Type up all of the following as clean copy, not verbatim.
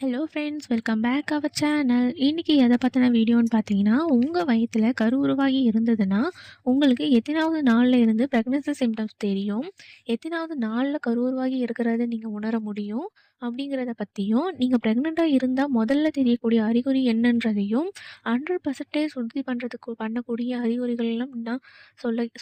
Hello friends, welcome back our channel. இன்றைக்கி எதை பற்றின வீடியோன்னு பார்த்தீங்கன்னா, உங்கள் வயிற்றில் கரு உருவாகி இருந்ததுன்னா உங்களுக்கு எத்தனாவது நாளில் இருந்து ப்ரெக்னன்சி சிம்டம்ஸ் தெரியும், எத்தனாவது நாளில் கரு உருவாகி இருக்கிறத நீங்கள் உணர முடியும் அப்படிங்கிறத பற்றியும், நீங்கள் ப்ரெக்னெண்ட்டாக இருந்தால் முதல்ல தெரியக்கூடிய அறிகுறி என்னன்றதையும் 100% உறுதி பண்ணுறதுக்கு பண்ணக்கூடிய அறிகுறிகள்லாம் நான்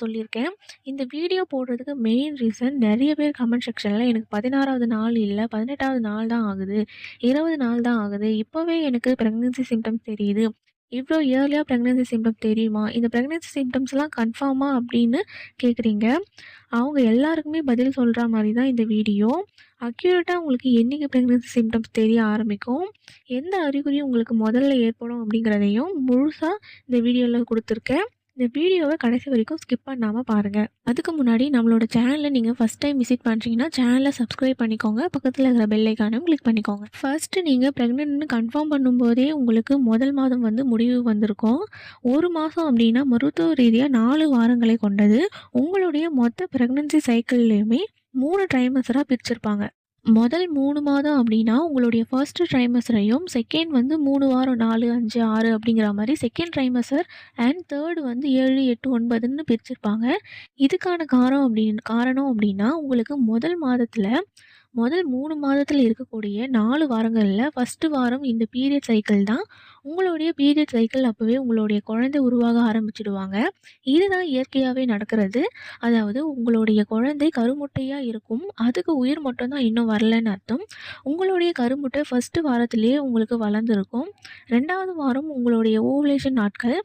சொல்லியிருக்கேன். இந்த வீடியோ போடுறதுக்கு மெயின் ரீசன், நிறைய பேர் கமெண்ட் செக்ஷனில் எனக்கு 16வது நாள் இல்லை 18வது நாள் தான் ஆகுது, 20 நாள் தான் ஆகுது, இப்போவே எனக்கு ப்ரெக்னன்சி சிம்டம்ஸ் தெரியுது, இவ்வளோ இயர்லியாக ப்ரெக்னன்சி சிம்டம் தெரியுமா, இந்த ப்ரெக்னன்சி சிம்டம்ஸ்லாம் கன்ஃபார்மா அப்படின்னு கேட்குறீங்க. அவங்க எல்லாருக்குமே பதில் சொல்கிற மாதிரி தான் இந்த வீடியோ. அக்யூரேட்டாக உங்களுக்கு என்றைக்கு ப்ரெக்னன்சி சிம்டம்ஸ் தெரிய ஆரம்பிக்கும், எந்த அறிகுறி உங்களுக்கு முதல்ல ஏற்படும் அப்படிங்கிறதையும் முழுசாக இந்த வீடியோவில் கொடுத்துருக்கேன். இந்த வீடியோவை கடைசி வரைக்கும் ஸ்கிப் பண்ணாமல் பாருங்கள். அதுக்கு முன்னாடி நம்மளோட சேனலில் நீங்கள் ஃபஸ்ட் டைம் விசிட் பண்ணுறீங்கன்னா சேனலை சப்ஸ்கிரைப் பண்ணிக்கோங்க, பக்கத்தில் இருக்கிற பெல் ஐக்கானும் கிளிக் பண்ணிக்கோங்க. ஃபர்ஸ்ட்டு நீங்கள் ப்ரெக்னென்ட்னு கன்ஃபார்ம் பண்ணும்போதே உங்களுக்கு முதல் மாதம் முடிவு வந்திருக்கும். ஒரு மாதம் அப்படின்னா மருத்துவ ரீதியாக 4 வாரங்களை கொண்டது. உங்களுடைய மொத்த ப்ரெக்னன்சி சைக்கிள்லேயுமே 3 ட்ரைமஸ்டராக பிரிச்சிருப்பாங்க. முதல் 3 மாதம் அப்படின்னா உங்களுடைய ஃபர்ஸ்ட்டு ட்ரைமஸ்டரையும், செகண்ட் 3 வாரம் 4, 5, 6 அப்படிங்கிற மாதிரி செகண்ட் ட்ரைமஸ்டர் அண்ட் தேர்டு 7, 8, 9ன்னு பிரிச்சிருப்பாங்க. இதுக்கான காரணம் அப்படின்னா உங்களுக்கு முதல் 3 மாதத்தில் இருக்கக்கூடிய 4 வாரங்களில் ஃபஸ்ட்டு வாரம் இந்த பீரியட் சைக்கிள் தான். உங்களுடைய பீரியட் சைக்கிள் அப்போவே உங்களுடைய குழந்தை உருவாக ஆரம்பிச்சிடுவாங்க. இதுதான் இயற்கையாகவே நடக்கிறது. அதாவது உங்களுடைய குழந்தை கருமுட்டையாக இருக்கும், அதுக்கு உயிர் மட்டும்தான் இன்னும் வரலன்னு அர்த்தம். உங்களுடைய கருமுட்டை ஃபஸ்ட்டு வாரத்திலேயே உங்களுக்கு வளர்ந்துருக்கும். 2வது வாரம் உங்களுடைய ஓவுலேஷன் நாட்கள்.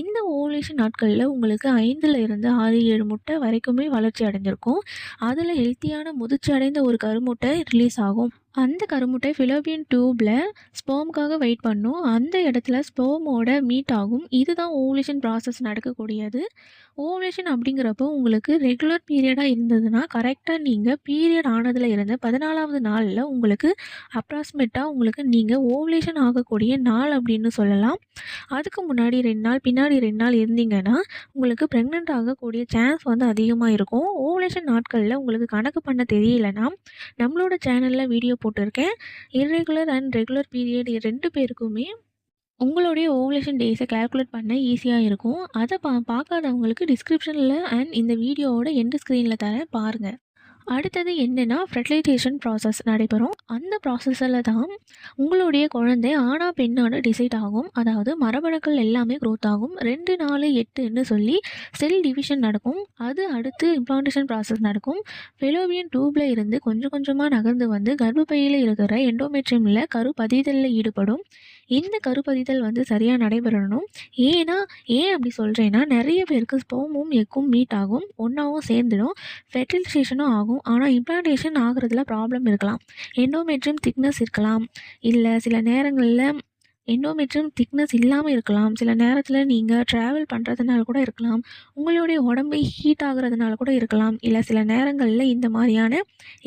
இந்த ஓவுலேஷன் நாட்களில் உங்களுக்கு 5ல் இருந்து 6, 7 முட்டை வரைக்குமே வளர்ச்சி அடைஞ்சிருக்கும். அதில் ஹெல்த்தியான முதிர்ச்சி அடைந்த ஒரு கருமுட்டை ரிலீஸ் ஆகும். அந்த கருமுட்டை ஃபிலோபியன் டியூப்பில் ஸ்பெர்முக்காக வெயிட் பண்ணும். அந்த இடத்துல ஸ்பெர்மோட மீட் ஆகும். இதுதான் ஓவுலேஷன் ப்ராசஸ் நடக்கக்கூடியது. ஓவுலேஷன் அப்படிங்கிறப்போ உங்களுக்கு ரெகுலர் பீரியடாக இருந்ததுன்னா கரெக்டாக நீங்கள் பீரியட் ஆனதில் இருந்து 14வது நாளில் உங்களுக்கு அப்ராக்சிமேட்டாக உங்களுக்கு நீங்கள் ஓவுலேஷன் ஆகக்கூடிய நாள் அப்படின்னு சொல்லலாம். அதுக்கு முன்னாடி 2 நாள் பின்னாடி 2 நாள் இருந்தீங்கன்னா உங்களுக்கு ப்ரெக்னென்ட் ஆகக்கூடிய சான்ஸ் அதிகமாக இருக்கும். ஓவுலேஷன் நாட்களில் உங்களுக்கு கணக்கு பண்ண தெரியலனா நம்மளோட சேனலில் வீடியோ போட்டிருக்கேன். இர்ரெகுலர் அண்ட் ரெகுலர் பீரியட் 2 பேருக்குமே உங்களுடைய ஓவுலேஷன் டேஸை கால்குலேட் பண்ண ஈஸியாக இருக்கும். அதை பார்க்காதவங்களுக்கு டிஸ்கிரிப்ஷனில் அண்ட் இந்த வீடியோவோட எண்டு ஸ்க்ரீனில் தரேன், பாருங்கள். அடுத்தது என்னென்னா, ஃபெர்டிலைசேஷன் ப்ராசஸ் நடைபெறும். அந்த ப்ராசஸில் தான் உங்களுடைய குழந்தை ஆணா பெண்ணானு டிசைட் ஆகும். அதாவது மரபணுக்கள் எல்லாமே க்ரோத் ஆகும். 2, 4, 8ன்னு சொல்லி செல் டிவிஷன் நடக்கும். அது அடுத்து இம்ப்ளான்டேஷன் ப்ராசஸ் நடக்கும். ஃபெலோபியன் டியூப்பில் இருந்து கொஞ்சம் கொஞ்சமாக நகர்ந்து கர்ப்பப்பையில் இருக்கிற எண்டோமெட்ரியமில் கருப்பதிதலில் ஈடுபடும். இந்த கருப்பதிதல் சரியாக நடைபெறணும். ஏன் அப்படி சொல்கிறேன்னா, நிறைய பேருக்கு ஸ்பெர்மும் எக்கும் மீட் ஆகும், ஒன்றாவும் சேர்ந்துடும், ஃபெர்டிலைசேஷனும் ஆகும். ஆனால் இம்ப்ளான்டேஷன் ஆகிறதுல ப்ராப்ளம் இருக்கலாம். எண்டோமெட்ரியம் திக்னஸ் இருக்கலாம், இல்லை சில நேரங்களில் எண்டோமெட்ரியம் திக்னஸ் இல்லாமல் இருக்கலாம். சில நேரத்தில் நீங்கள் ட்ராவல் பண்ணுறதுனால கூட இருக்கலாம், உங்களுடைய உடம்பு ஹீட் ஆகுறதுனால கூட இருக்கலாம், இல்லை சில நேரங்களில் இந்த மாதிரியான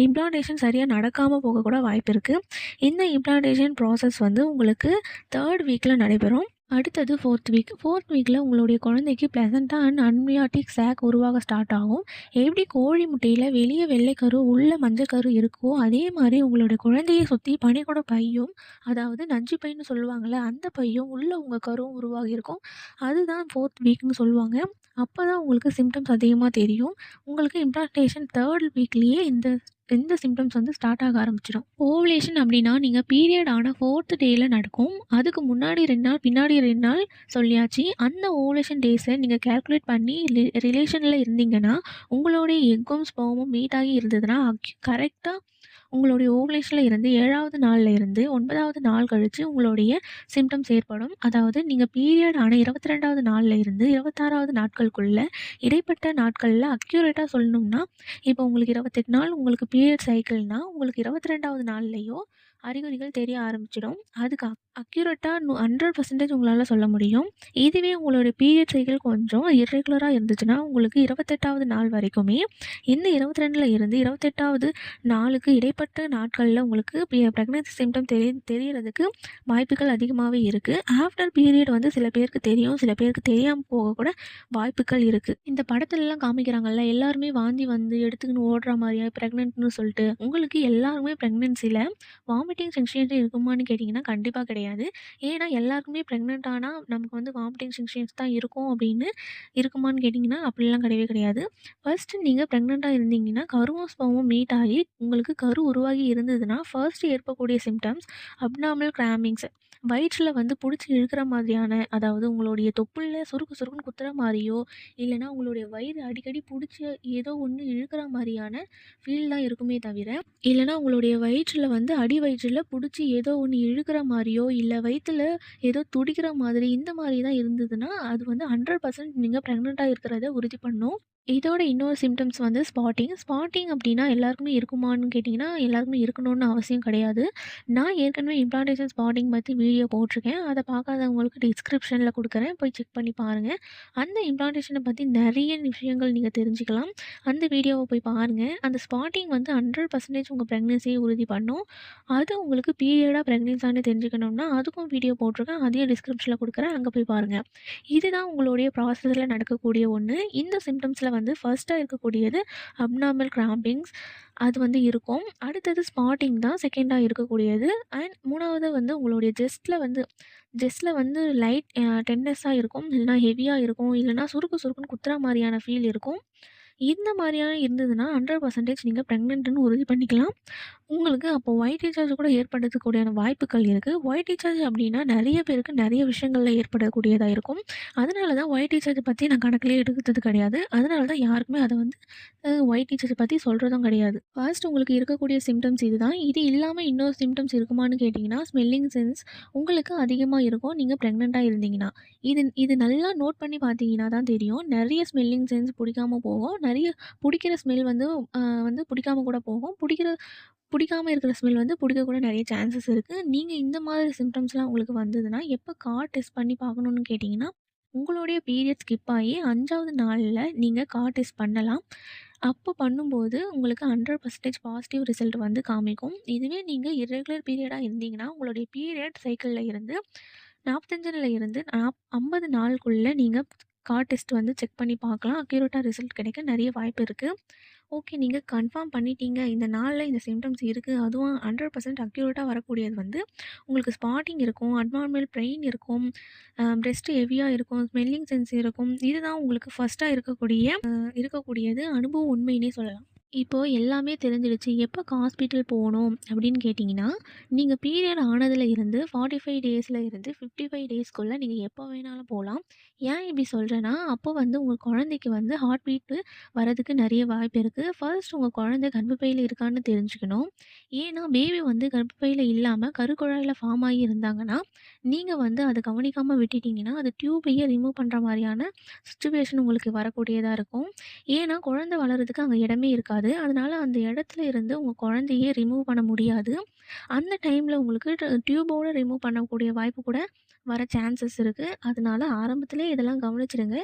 இம்ப்ளான்டேஷன் சரியாக நடக்காமல் போக கூட வாய்ப்பு இருக்குது. இந்த இம்ப்ளான்டேஷன் ப்ராசஸ் உங்களுக்கு 3rd வீக்கில் நடைபெறும். அடுத்தது 4th வீக்கில் உங்களுடைய குழந்தைக்கு பிளசண்டா அண்ட் அன்மியாட்டிக் சாக் உருவாக ஸ்டார்ட் ஆகும். எப்படி கோழி முட்டையில் வெளியே வெள்ளைக்கரு உள்ள மஞ்சக்கரு இருக்கோ அதே மாதிரி உங்களுடைய குழந்தையை சுற்றி பனிக்கூட பையும், அதாவது நஞ்சு பைன்னு சொல்லுவாங்கள்ல, அந்த பையும் உள்ள உங்கள் கருவும் உருவாகி இருக்கும். அதுதான் 4th வீக்னு சொல்லுவாங்க. அப்போ தான் உங்களுக்கு சிம்டம்ஸ் அதிகமாக தெரியும். உங்களுக்கு இம்ப்ளான்டேஷன் 3rd வீக்லேயே இந்த சிம்டம்ஸ் ஸ்டார்ட் ஆக ஆரம்பிச்சிடும். ஓவுலேஷன் அப்படின்னா நீங்கள் பீரியட் ஆன 4th டேயில் நடக்கும். அதுக்கு முன்னாடி 2 நாள் பின்னாடி 2 நாள் சொல்லியாச்சு. அந்த ஓவுலேஷன் டேஸை நீங்கள் கால்குலேட் பண்ணி ரிலேஷனில் இருந்தீங்கன்னா உங்களுடைய எக்கும் ஸ்பெர்மும் மீட் ஆகி இருந்ததுன்னா கரெக்டாக உங்களுடைய ஓவுலேஷனில் இருந்து 7வது நாளில் இருந்து 9வது நாள் கழித்து உங்களுடைய சிம்டம்ஸ் ஏற்படும். அதாவது நீங்கள் பீரியட் ஆன 22வது நாளில் இருந்து 26வது நாட்களுக்குள்ள இடைப்பட்ட நாட்களில் அக்யூரேட்டாக சொல்லணும்னா, இப்போ உங்களுக்கு 28 நாள் உங்களுக்கு பீரியட் சைக்கிள்னால் உங்களுக்கு 22வது நாள்லேயோ அறிகுறிகள் தெரிய ஆரம்பிச்சிடும். அதுக்கு அக்யூரேட்டாக 100% உங்களால் சொல்ல முடியும். இதுவே உங்களுடைய பீரியட் சைக்கிள் கொஞ்சம் இர்ரெகுலராக இருந்துச்சுன்னா உங்களுக்கு 28வது நாள் வரைக்குமே, இந்த 22ல் இருந்து 28வது நாளுக்கு இடைப்பட்ட நாட்களில் உங்களுக்கு ப்ரெக்னன்சி சிம்டம் தெரியறதுக்கு வாய்ப்புகள் அதிகமாகவே இருக்குது. ஆஃப்டர் பீரியட் சில பேருக்கு தெரியும், சில பேருக்கு தெரியாமல் போக கூட வாய்ப்புகள் இருக்குது. இந்த படத்துலலாம் காமிக்கிறாங்கல்ல, எல்லாருமே வாந்தி எடுத்துக்கின்னு ஓடுற மாதிரியா ப்ரெக்னென்ட்னு சொல்லிட்டு, உங்களுக்கு எல்லாருமே ப்ரெக்னென்சியில் வாமிட் வாமிட்டிங் சென்சேஷன் இருக்குமான்னு கேட்டிங்கன்னா, கண்டிப்பா கிடையாது. ஏன்னா எல்லாருக்குமே பிரெக்னன்ட் ஆனா நமக்கு வந்து வாமிட்டிங் சென்சேஷன்ஸ் தான் இருக்கும் அப்படின்னு இருக்குமான்னு கேட்டிங்கன்னா, அப்படிலாம் கிடையவே கிடையாது. ஃபர்ஸ்ட்டு நீங்க பிரெக்னன்ட்டா இருந்தீங்கன்னா, கருவும் ஸ்பெர்மும் மீட் ஆகி உங்களுக்கு கரு உருவாகி இருந்ததுன்னா, ஃபர்ஸ்ட்டு ஏற்படக்கூடிய சிம்ப்டம்ஸ் அப்நார்மல் கிராம்பிங்ஸ். வயிற்றில வந்து புடிச்சு இழுக்கிற மாதிரியான, அதாவது உங்களுடைய தொப்புள்ல சுருக்கு சுருக்குன்னு குத்துற மாரியோ, இல்லன்னா உங்களுடைய வயிறு அடிக்கடி புடிச்சு ஏதோ ஒண்ணு இழுக்கிற மாரியான ஃபீல் தான் இருக்குமே தவிர, இல்லன்னா உங்களுடைய வயிற்றில வந்து அடி வயிற்றில புடிச்சு ஏதோ ஒண்ணு இழுக்கிற மாரியோ, இல்ல வயித்துல ஏதோ துடிக்கிற மாதிரி இந்த மாரி தான் இருந்ததுன்னா, அது வந்து 100% நீங்க பிரெக்னன்ட்டா இருக்கிறத உறுதி பண்ணும். இதோட இன்னொரு சிம்ப்டம்ஸ் வந்து ஸ்பாட்டிங். ஸ்பாட்டிங் அப்டின்னா எல்லாருக்குமே இருக்குமான்னு கேட்டிங்கன்னா, எல்லாருக்குமே இருக்கணும்னு அவசியம் கிடையாது. நான் ஏற்கனவே இம்ப்ளான்டேஷன் ஸ்பாட்டிங் பத்தி வீடியோ போட்டிருக்கேன். அத பார்க்காதவங்களுக்கு டிஸ்கிரிப்ஷன்ல குடுக்குறேன். போய் செக் பண்ணி பாருங்க. அந்த இம்ப்ளான்டேஷன பத்தி நெறைய விஷயங்கள் நீங்க தெரிஞ்சுக்கலாம். அந்த வீடியோவ போய் பாருங்க. அந்த ஸ்பாட்டிங் வந்து 100% உங்க பிரெக்னன்சிய உறுதி பண்ணும். அது உங்களுக்கு பீரியடா பிரெக்னன்ஸான்னு தெரிஞ்சுக்கணும்னா, அதுக்கும் வீடியோ போட்டிருக்கேன். அதையும் டிஸ்கிரிப்ஷன்ல குடுக்குறேன். அங்க போய் பாருங்க. இதுதான் உங்களுடைய ப்ராசஸ்ல நடக்கக்கூடிய ஒண்ணு. இந்த சிம்ப்டம்ஸ்ல வந்து ஃபர்ஸ்ட்டா இருக்கக்கூடியது அப்நார்மல் கிராம்பிங்ஸ். அது வந்து இருக்கும். அடுத்தது ஸ்பாட்டிங் தான் செகண்டா இருக்கக்கூடியது. அண்ட் 3வது வந்து உங்களுடைய செஸ்ட்ல வந்து லைட் டென்னஸா இருக்கும். இல்லன்னா ஹெவியா இருக்கும். இல்லன்னா சுருக்கு சுருக்குன்னு குத்துற மாரியான ஃபீல் இருக்கும். இந்த மாரியான இருந்ததுன்னா 100% நீங்க பிரெக்னன்ட்ன்னு உறுதி பண்ணிக்கலாம். உங்களுக்கு அப்போ ஒயிட் டிஸ்சார்ஜ் கூட ஏற்படுறதுக்கூடியான வாய்ப்புகள் இருக்கு. ஒயிட் டிஸ்சார்ஜ் அப்டின்னா நெறைய பேருக்கு நெறைய விஷயங்கள்ல ஏற்படக்கூடியதா இருக்கும். அதனால தான் ஒயிட் டிஸ்சார்ஜ் பத்தி நான் கணக்கிலேயே எடுத்தது கிடையாது. அதனால தான் யாருக்குமே அத வந்து ஒயிட் டிஸ்சார்ஜ் பத்தி சொல்றதும் கிடையாது. ஃபர்ஸ்ட் உங்களுக்கு இருக்கக்கூடிய சிம்ப்டம்ஸ் இதுதான். இது இல்லாம இன்னொரு சிம்ப்டம்ஸ் இருக்குமான்னு கேட்டிங்கன்னா, ஸ்மெல்லிங் சென்ஸ் உங்களுக்கு அதிகமா இருக்கும். நீங்க பிரெக்னன்ட்டா இருந்தீங்கன்னா. இது இது நல்லா நோட் பண்ணி பார்த்தீங்கன்னா தான் தெரியும். நெறைய ஸ்மெல்லிங் சென்ஸ் புடிக்காம போகும். நெறைய புடிக்கிற ஸ்மெல் வந்து புடிக்காம கூட போகும். புடிக்காம இருக்கிற ஸ்மெல் வந்து புடிக்க கூட நெறைய சான்சஸ் இருக்கு. நீங்க இந்த மாதிரி சிம்ப்டம்ஸ்லாம் உங்களுக்கு வந்ததுன்னா, எப்ப கார்ட் டெஸ்ட் பண்ணி பார்க்கணும்னு கேட்டிங்கன்னா, உங்களுடைய பீரியட் ஸ்கிப் ஆகி 5வது நாள்ல நீங்க கார்ட் டெஸ்ட் பண்ணலாம். அப்போ பண்ணும்போது உங்களுக்கு 100% பாசிட்டிவ் ரிசல்ட் வந்து காமிக்கும். இதுவே நீங்க இர்ரெகுலர் பீரியடா இருந்தீங்கன்னா, உங்களுடைய பீரியட் சைக்கிள்ல இருந்து 45ல இருந்து 50 நாளுக்குள்ள நீங்க கார்ட் டெஸ்ட் வந்து செக் பண்ணி பார்க்கலாம். அக்யூரேட்டா ரிசல்ட் கிடைக்க நெறைய வாய்ப்பு இருக்கு. ஓகே. நீங்க கன்ஃபார்ம் பண்ணிட்டீங்க. இந்த நாள்ல இந்த சிம்ப்டம்ஸ் இருக்கு. அதுவும் 100% அக்யூரேட்டா வரக்கூடியது வந்து, உங்களுக்கு ஸ்பாட்டிங் இருக்கும், அப்நார்மல் பெயின் இருக்கும், பிரெஸ்ட் ஹெவியா இருக்கும், ஸ்மெல்லிங் சென்ஸ் இருக்கும். இதுதான் உங்களுக்கு ஃபர்ஸ்ட்டா இருக்கக்கூடியது அனுபவ உண்மைன்னே சொல்லலாம். இப்போ எல்லாமே தெரிஞ்சிடுச்சு. எப்போ ஹாஸ்பிட்டல் போணும் அப்படின்னு கேட்டிங்கன்னா, நீங்க பீரியட் ஆனதுல இருந்து 45 டேஸ்ல இருந்து 55 டேஸ்க்குள்ள நீங்க எப்போ வேணாலும் போலாம். ஏன் இப்படி சொல்றேன்னா, அப்போ வந்து உங்க குழந்தைக்கு வந்து ஹார்ட் பீட் வரதுக்கு நெறைய வாய்ப்பு இருக்கு. ஃபர்ஸ்ட் உங்க குழந்தை கர்ப்பப்பையில இருக்கான்னு தெரிஞ்சுக்கணும். ஏன்னா, பேபி வந்து கர்ப்பப்பையில இல்லாம கருக்குழாயில ஃபார்ம் ஆகி இருந்தாங்கன்னா, நீங்க வந்து அத கவனிக்காம விட்டுட்டீங்கன்னா, அது டியூபையே ரிமூவ் பண்ற மாரியான சிச்சுவேஷன் உங்களுக்கு வரக்கூடியதா இருக்கும். ஏன்னா, குழந்தை வளர்றதுக்கு அங்க இடமே இருக்காது. அதனால அந்த இடத்துல இருந்து உங்க குழந்தைய ரிமூவ் பண்ண முடியாது. அந்த டைம்ல உங்களுக்கு டியூபோட ரிமூவ் பண்ணக்கூடிய வாய்ப்பு கூட வர சான்சஸ் இருக்கு. அதனால ஆரம்பத்திலே இதெல்லாம் கவனிச்சிடுங்க.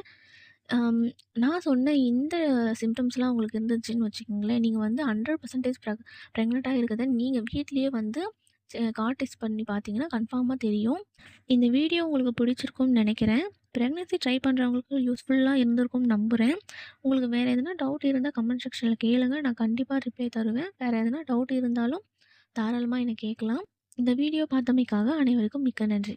அம் நான் சொன்ன இந்த சிம்ப்டம்ஸ்லாம் உங்களுக்கு இருந்துச்சுன்னு வச்சுக்கோங்களேன், நீங்க வந்து 100% பிரெக்னன்ட்டா இருக்கிறத நீங்க வீட்லயே வந்து கால் டெஸ்ட் பண்ணி பார்த்தீங்கன்னா, கன்ஃபார்மா தெரியும். இந்த வீடியோ உங்களுக்கு பிடிச்சிருக்கும்னு நெனைக்கிறேன். பிரெக்னன்சி ட்ரை பண்ணுறவங்களுக்கு யூஸ்ஃபுல்லா இருந்திருக்கும்னு நம்புறேன். உங்களுக்கு வேறு எதுனா டவுட் இருந்தா கமெண்ட் செக்ஷன்ல கேளுங்க. நான் கண்டிப்பா ரிப்ளை தருவேன். வேறு எதுனா டவுட் இருந்தாலும் தாராளமா என்ன கேட்கலாம். இந்த வீடியோ பார்த்தமைக்காக அனைவருக்கும் மிக்க நன்றி.